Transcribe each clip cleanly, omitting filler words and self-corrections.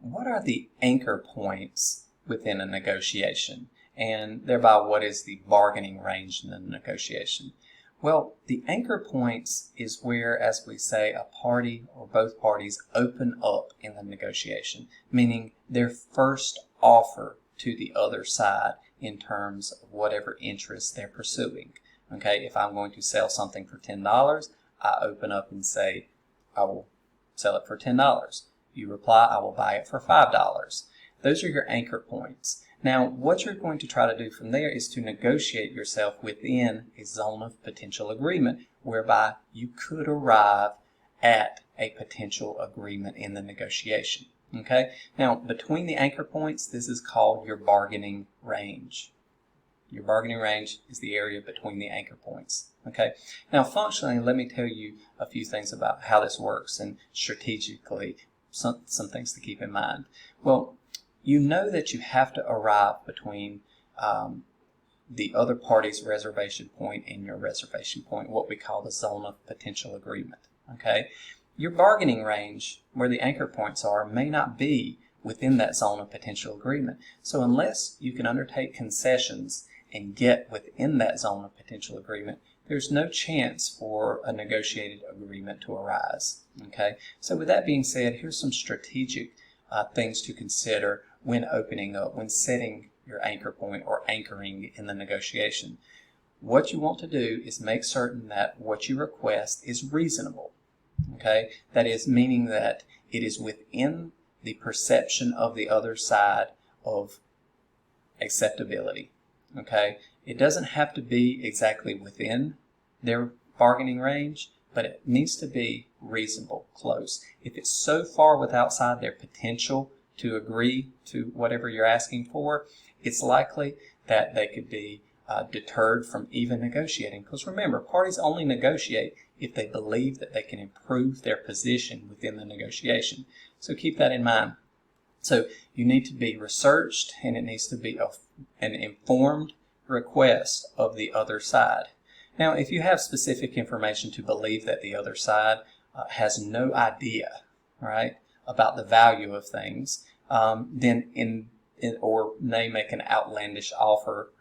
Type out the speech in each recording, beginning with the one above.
what are the anchor points within a negotiation? And thereby, what is the bargaining range in the negotiation? Well, the anchor points is where, as we say, a party or both parties open up in the negotiation, meaning their first offer to the other side in terms of whatever interest they're pursuing. Okay, if I'm going to sell something for $10, I open up and say, I will sell it for $10. You reply, I will buy it for $5. Those are your anchor points. Now, what you're going to try to do from there is to negotiate yourself within a zone of potential agreement whereby you could arrive at a potential agreement in the negotiation. Okay? Now, between the anchor points, this is called your bargaining range. Your bargaining range is the area between the anchor points. Okay? Now, functionally, let me tell you a few things about how this works and strategically some things to keep in mind. Well, you know that you have to arrive between the other party's reservation point and your reservation point, what we call the zone of potential agreement. Okay? Your bargaining range, where the anchor points are, may not be within that zone of potential agreement. So unless you can undertake concessions and get within that zone of potential agreement, there's no chance for a negotiated agreement to arise. Okay? So with that being said, here's some strategic things to consider when opening up, when setting your anchor point or anchoring in the negotiation. What you want to do is make certain that what you request is reasonable. Okay? That is, meaning that it is within the perception of the other side of acceptability. Okay? It doesn't have to be exactly within their bargaining range, but it needs to be reasonable, close. If it's so far outside their potential to agree to whatever you're asking for, it's likely that they could be deterred from even negotiating. Because remember, parties only negotiate if they believe that they can improve their position within the negotiation. So keep that in mind. So you need to be researched, and it needs to be an informed request of the other side. Now, if you have specific information to believe that the other side has no idea, right, about the value of things, then or may make an outlandish offer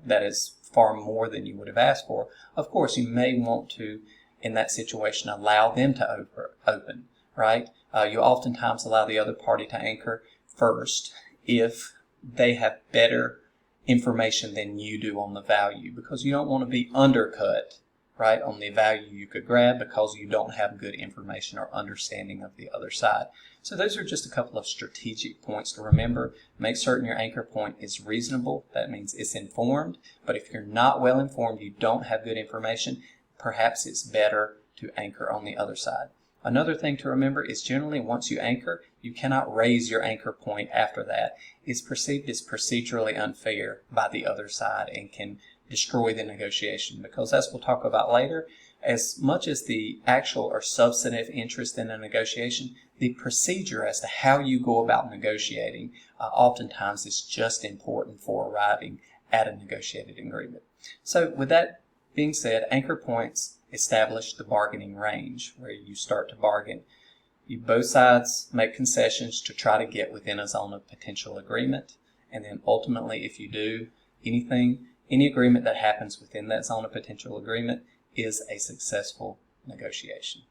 that is far more than you would have asked for, of course you may want to, in that situation, allow them to open, right? You oftentimes allow the other party to anchor first if they have better information than you do on the value, because you don't want to be undercut, right, on the value you could grab because you don't have good information or understanding of the other side. So those are just a couple of strategic points to remember. Make certain your anchor point is reasonable. That means it's informed. But if you're not well informed, you don't have good information, perhaps it's better to anchor on the other side. Another thing to remember is generally once you anchor, you cannot raise your anchor point after that. It's perceived as procedurally unfair by the other side and can destroy the negotiation, because as we'll talk about later, as much as the actual or substantive interest in a negotiation, the procedure as to how you go about negotiating oftentimes is just important for arriving at a negotiated agreement. So with that being said, anchor points establish the bargaining range where you start to bargain. Both sides make concessions to try to get within a zone of potential agreement, and then ultimately, if you do any agreement that happens within that zone of potential agreement is a successful negotiation.